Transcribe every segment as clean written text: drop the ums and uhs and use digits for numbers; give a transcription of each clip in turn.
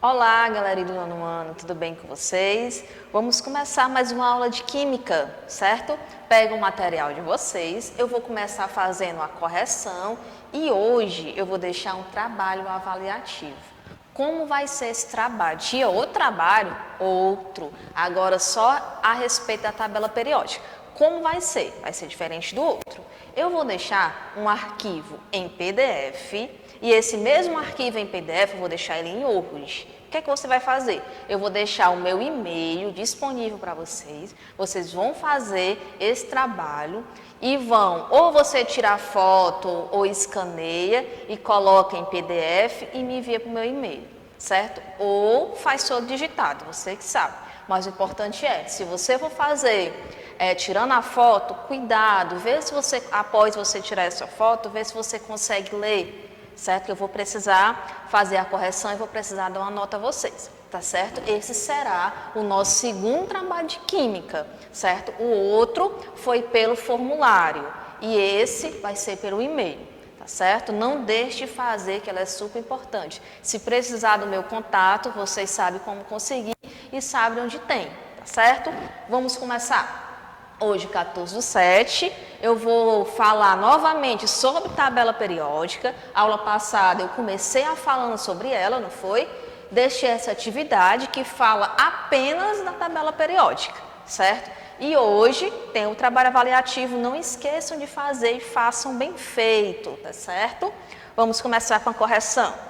Olá, galera do nono ano, tudo bem com vocês? Vamos começar mais uma aula de Química, certo? Pega o material de vocês, eu vou começar fazendo a correção e hoje eu vou deixar um trabalho avaliativo. Como vai ser esse trabalho? Tinha outro trabalho? Outro. Agora só a respeito da tabela periódica. Como vai ser? Vai ser diferente do outro. Eu vou deixar um arquivo em PDF e esse mesmo arquivo em PDF eu vou deixar ele em Word. O que é que você vai fazer? Eu vou deixar o meu e-mail disponível para vocês. Vocês vão fazer esse trabalho e vão ou você tirar foto ou escaneia e coloca em PDF e me envia para o meu e-mail, certo? Ou faz todo digitado, você que sabe. Mas o importante é, se você for fazer tirando a foto, cuidado, vê se você, após você tirar essa foto, vê se você consegue ler, certo? Que eu vou precisar fazer a correção e vou precisar dar uma nota a vocês, tá certo? Esse será o nosso segundo trabalho de Química, certo? O outro foi pelo formulário e esse vai ser pelo e-mail, tá certo? Não deixe de fazer, que ela é super importante. Se precisar do meu contato, vocês sabem como conseguir e sabem onde tem, tá certo? Vamos começar. Hoje, 14/7, eu vou falar novamente sobre tabela periódica. A aula passada eu comecei falando sobre ela, não foi? Deixei essa atividade que fala apenas da tabela periódica, certo? E hoje tem o trabalho avaliativo, não esqueçam de fazer e façam bem feito, tá certo? Vamos começar com a correção.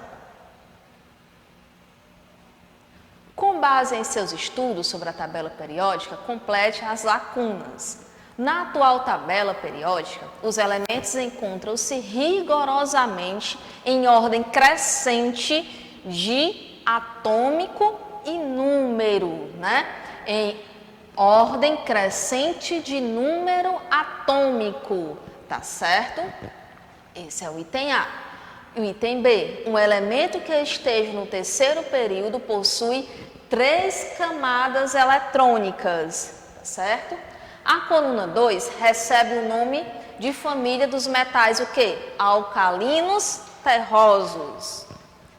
Com base em seus estudos sobre a tabela periódica, complete as lacunas. Na atual tabela periódica, os elementos encontram-se rigorosamente em ordem crescente de atômico e número, né? Em ordem crescente de número atômico, tá certo? Esse é o item A. O item B, um elemento que esteja no terceiro período possui 3 camadas eletrônicas, tá certo? A coluna 2 recebe o nome de família dos metais, o quê? Alcalinos terrosos.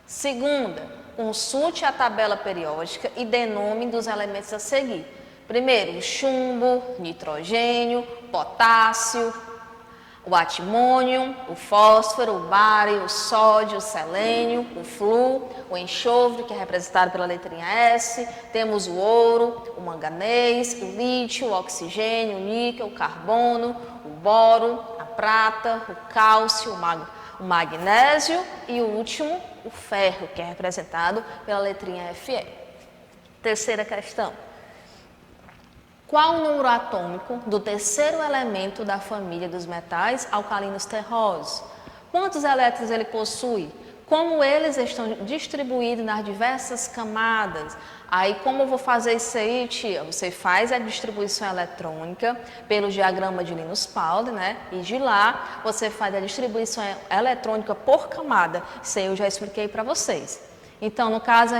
Segunda, consulte a tabela periódica e dê nome dos elementos a seguir. Primeiro, chumbo, nitrogênio, potássio, o antimônio, o fósforo, o bário, o sódio, o selênio, o flúor, o enxofre, que é representado pela letrinha S, temos o ouro, o manganês, o lítio, o oxigênio, o níquel, o carbono, o boro, a prata, o cálcio, o magnésio e o último, o ferro, que é representado pela letrinha Fe. Terceira questão. Qual o número atômico do terceiro elemento da família dos metais alcalinos terrosos? Quantos elétrons ele possui? Como eles estão distribuídos nas diversas camadas? Aí, como eu vou fazer isso aí, tia? Você faz a distribuição eletrônica pelo diagrama de Linus Pauling, né? E de lá, você faz a distribuição eletrônica por camada. Isso aí eu já expliquei para vocês. Então, no caso,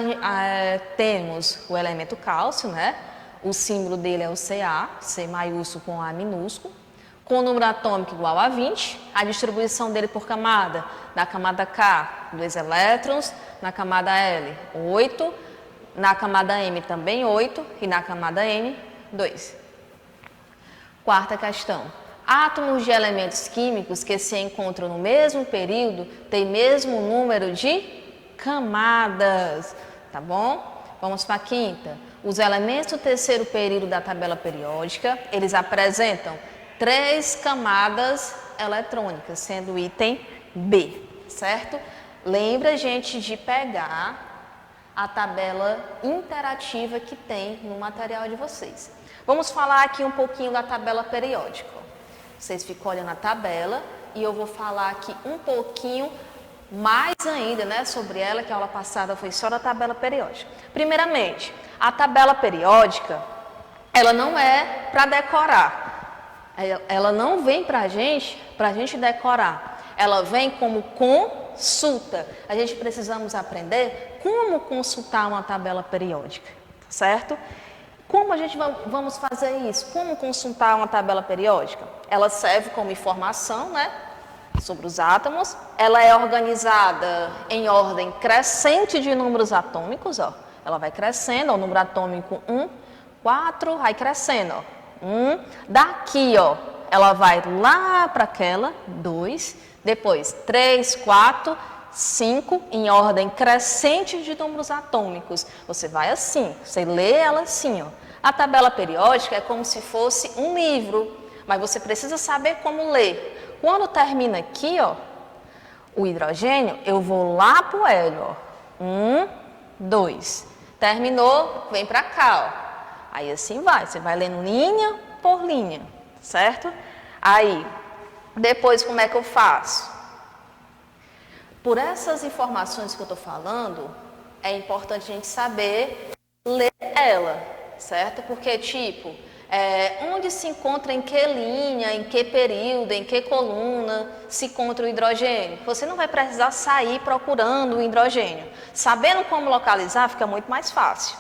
temos o elemento cálcio, né? O símbolo dele é o Ca, C maiúsculo com A minúsculo, com o número atômico igual a 20, a distribuição dele por camada, na camada K, 2 elétrons, na camada L, 8, na camada M também 8 e na camada N, 2. Quarta questão. Átomos de elementos químicos que se encontram no mesmo período têm mesmo número de camadas, tá bom? Vamos para a quinta. Os elementos do terceiro período da tabela periódica, eles apresentam 3 camadas eletrônicas, sendo o item B, certo? Lembra, gente, de pegar a tabela interativa que tem no material de vocês. Vamos falar aqui um pouquinho da tabela periódica. Vocês ficam olhando a tabela e eu vou falar aqui um pouquinho mais ainda, né, sobre ela, que a aula passada foi só da tabela periódica. Primeiramente, a tabela periódica, ela não é para decorar. Ela não vem para a gente decorar. Ela vem como consulta. A gente precisamos aprender como consultar uma tabela periódica, certo? Como a gente vamos fazer isso? Como consultar uma tabela periódica? Ela serve como informação, né? sobre os átomos. Ela é organizada em ordem crescente de números atômicos, ó. Ela vai crescendo, ó, o número atômico 1, 4, vai crescendo, ó. 1, daqui, ó, ela vai lá para aquela, 2, depois 3, 4, 5, em ordem crescente de números atômicos. Você vai assim, você lê ela assim, ó. A tabela periódica é como se fosse um livro, mas você precisa saber como ler. Quando termina aqui, ó, o hidrogênio, eu vou lá para o hélio, ó. 1, 2. Terminou, vem para cá, ó. Aí assim vai, você vai lendo linha por linha, certo? Aí, depois como é que eu faço? Por essas informações que eu estou falando, é importante a gente saber ler ela, certo? Porque, tipo, onde se encontra, em que linha, em que período, em que coluna se encontra o hidrogênio? Você não vai precisar sair procurando o hidrogênio. Sabendo como localizar, fica muito mais fácil.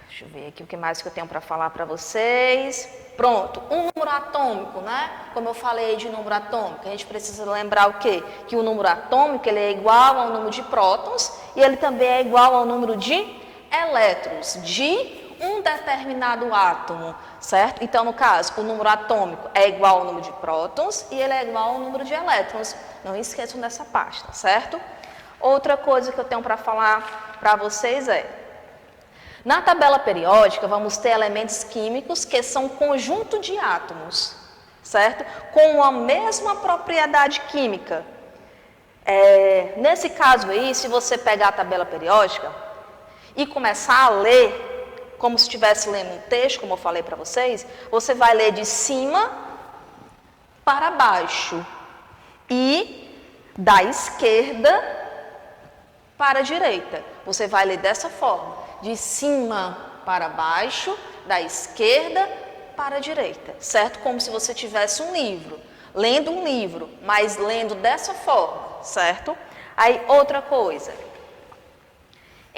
Deixa eu ver aqui o que mais que eu tenho para falar para vocês. Pronto, um número atômico, né? Como eu falei de número atômico, a gente precisa lembrar o quê? Que o número atômico ele é igual ao número de prótons e ele também é igual ao número de elétrons de um determinado átomo, certo? Então, no caso, o número atômico é igual ao número de prótons e ele é igual ao número de elétrons. Não esqueçam dessa parte, tá certo? Outra coisa que eu tenho para falar para vocês é: na tabela periódica, vamos ter elementos químicos que são um conjunto de átomos, certo? Com a mesma propriedade química. Nesse caso aí, se você pegar a tabela periódica e começar a ler, como se estivesse lendo um texto, como eu falei para vocês, você vai ler de cima para baixo e da esquerda para a direita. Você vai ler dessa forma: de cima para baixo, da esquerda para a direita, certo? Como se você tivesse um livro, lendo um livro, mas lendo dessa forma, certo? Aí, outra coisa.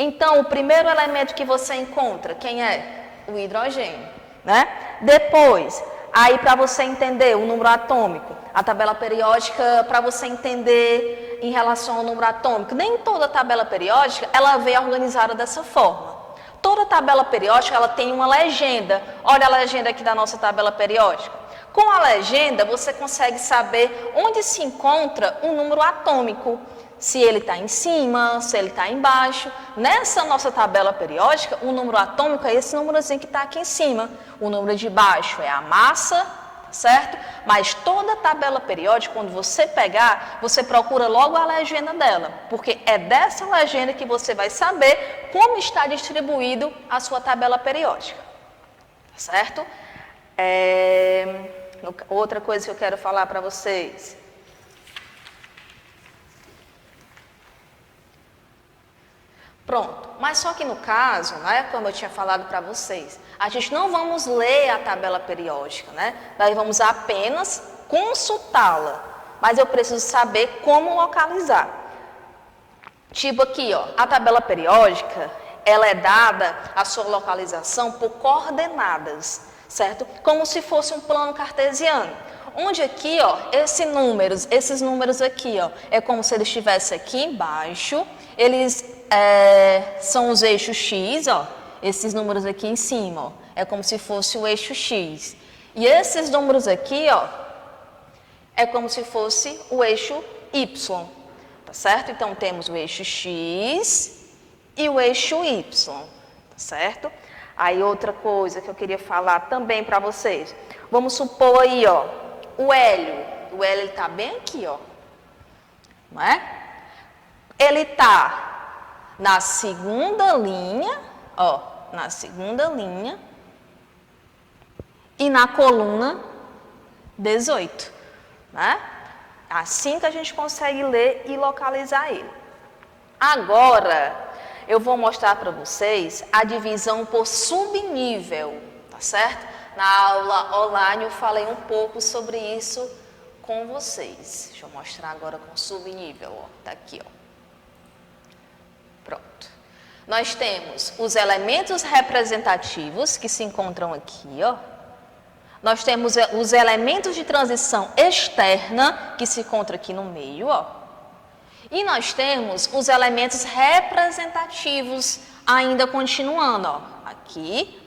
Então, o primeiro elemento que você encontra, quem é? O hidrogênio, né? Depois, aí para você entender o número atômico, a tabela periódica, para você entender em relação ao número atômico, nem toda tabela periódica, ela vem organizada dessa forma. Toda tabela periódica, ela tem uma legenda. Olha a legenda aqui da nossa tabela periódica. Com a legenda, você consegue saber onde se encontra o número atômico. Se ele está em cima, se ele está embaixo. Nessa nossa tabela periódica, o número atômico é esse númerozinho que está aqui em cima. O número de baixo é a massa, certo? Mas toda tabela periódica, quando você pegar, você procura logo a legenda dela, porque é dessa legenda que você vai saber como está distribuído a sua tabela periódica, certo? Outra coisa que eu quero falar para vocês. Pronto, mas só que no caso, né, como eu tinha falado para vocês, a gente não vamos ler a tabela periódica, né? Nós vamos apenas consultá-la, mas eu preciso saber como localizar. Tipo aqui, ó, a tabela periódica, ela é dada a sua localização por coordenadas, certo? Como se fosse um plano cartesiano. Onde aqui, ó, esses números aqui, ó, é como se eles estivessem aqui embaixo, eles são os eixos X, ó, esses números aqui em cima, ó, é como se fosse o eixo X. E esses números aqui, ó, é como se fosse o eixo Y, tá certo? Então, temos o eixo X e o eixo Y, tá certo? Aí, outra coisa que eu queria falar também para vocês. Vamos supor aí, ó, o hélio. O hélio está bem aqui, ó, não é? Ele está na segunda linha, ó, na segunda linha e na coluna 18, né? Assim que a gente consegue ler e localizar ele. Agora, eu vou mostrar para vocês a divisão por subnível, tá certo? Na aula online eu falei um pouco sobre isso com vocês. Deixa eu mostrar agora com subnível, ó, tá aqui, ó. Pronto. Nós temos os elementos representativos que se encontram aqui, ó. Nós temos os elementos de transição externa, que se encontram aqui no meio, ó. E nós temos os elementos representativos, ainda continuando, ó. Aqui.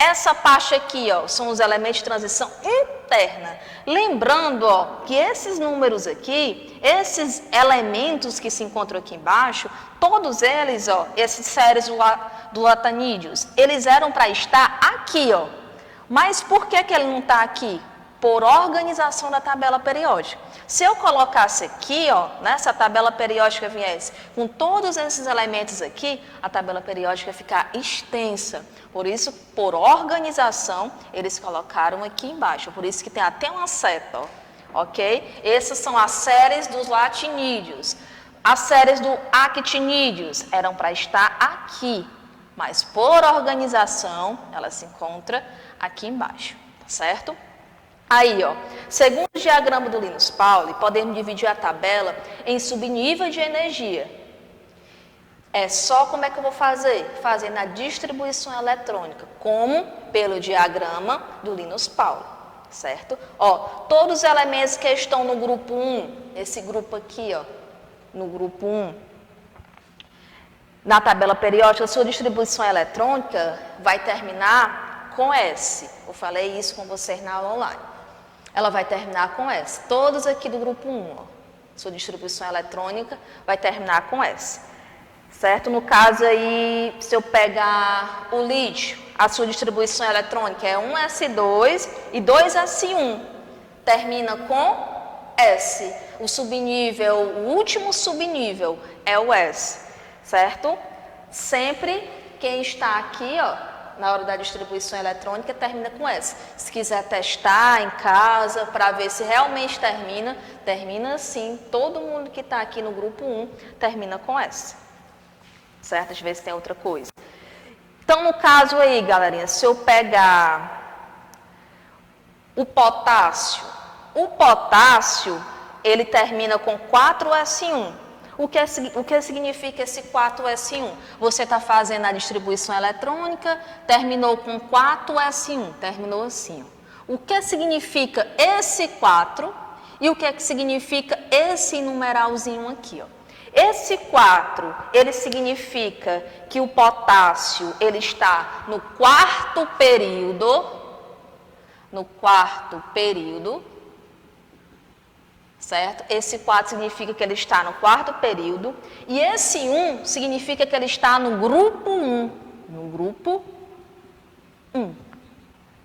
Essa parte aqui, ó, são os elementos de transição interna. Lembrando, ó, que esses números aqui, esses elementos que se encontram aqui embaixo, todos eles, ó, esses séries do latanídeos, eles eram para estar aqui, ó. Mas por que ele não está aqui? Por organização da tabela periódica. Se eu colocasse aqui, ó, nessa tabela periódica viesse com todos esses elementos aqui, a tabela periódica ia ficar extensa. Por isso, por organização, eles colocaram aqui embaixo. Por isso que tem até uma seta, ó, ok? Essas são as séries dos latinídeos. As séries do actinídeos eram para estar aqui, mas por organização, ela se encontra aqui embaixo, tá certo? Aí, ó, segundo o diagrama do Linus Pauling, podemos dividir a tabela em subnível de energia. É só como é que eu vou fazer? Fazer na distribuição eletrônica, como pelo diagrama do Linus Pauling, certo? Ó, todos os elementos que estão no grupo 1, esse grupo aqui, ó, no grupo 1, na tabela periódica, a sua distribuição eletrônica vai terminar com S. Eu falei isso com vocês na aula online. Ela vai terminar com S. Todos aqui do grupo 1, ó, sua distribuição eletrônica vai terminar com S. Certo? No caso aí, se eu pegar o lítio, a sua distribuição eletrônica é 1s2 e 2s1. Termina com S. O subnível, o último subnível é o S. Certo? Sempre quem está aqui, ó, na hora da distribuição eletrônica, termina com S. Se quiser testar em casa para ver se realmente termina, termina assim. Todo mundo que está aqui no grupo 1 termina com S. Certo? Deixa eu ver se tem outra coisa. Então, no caso aí, galerinha, se eu pegar o potássio, ele termina com 4S1. O que significa esse 4S1? Você está fazendo a distribuição eletrônica, terminou com 4S1, terminou assim. Ó. O que significa esse 4 e o que significa esse numeralzinho aqui? Ó. Esse 4, ele significa que o potássio ele está no quarto período, certo? Esse 4 significa que ele está no quarto período. E esse 1 significa que ele está no grupo 1. No grupo 1.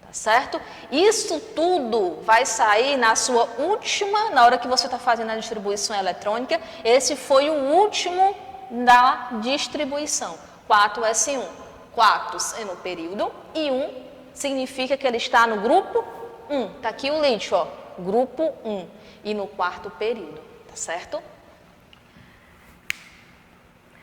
Tá certo? Isso tudo vai sair na sua última, na hora que você está fazendo a distribuição eletrônica. Esse foi o último da distribuição. 4S1. 4 é no período e 1 significa que ele está no grupo 1. Tá aqui o lítio, ó. Grupo 1. E no quarto período, tá certo?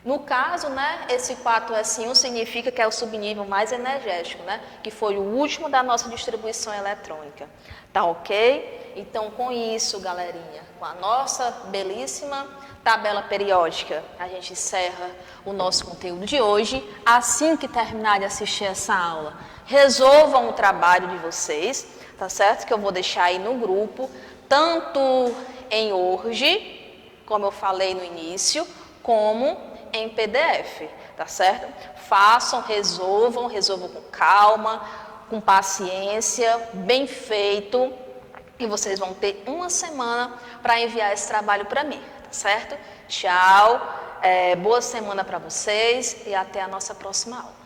No caso, né, esse 4S1 significa que é o subnível mais energético, né? Que foi o último da nossa distribuição eletrônica. Tá ok? Então, com isso, galerinha, com a nossa belíssima tabela periódica, a gente encerra o nosso conteúdo de hoje. Assim que terminar de assistir essa aula, resolvam o trabalho de vocês, tá certo? Que eu vou deixar aí no grupo, tanto em Word, como eu falei no início, como em PDF, tá certo? Façam, resolvam com calma, com paciência, bem feito, e vocês vão ter uma semana para enviar esse trabalho para mim, tá certo? Tchau, boa semana para vocês e até a nossa próxima aula.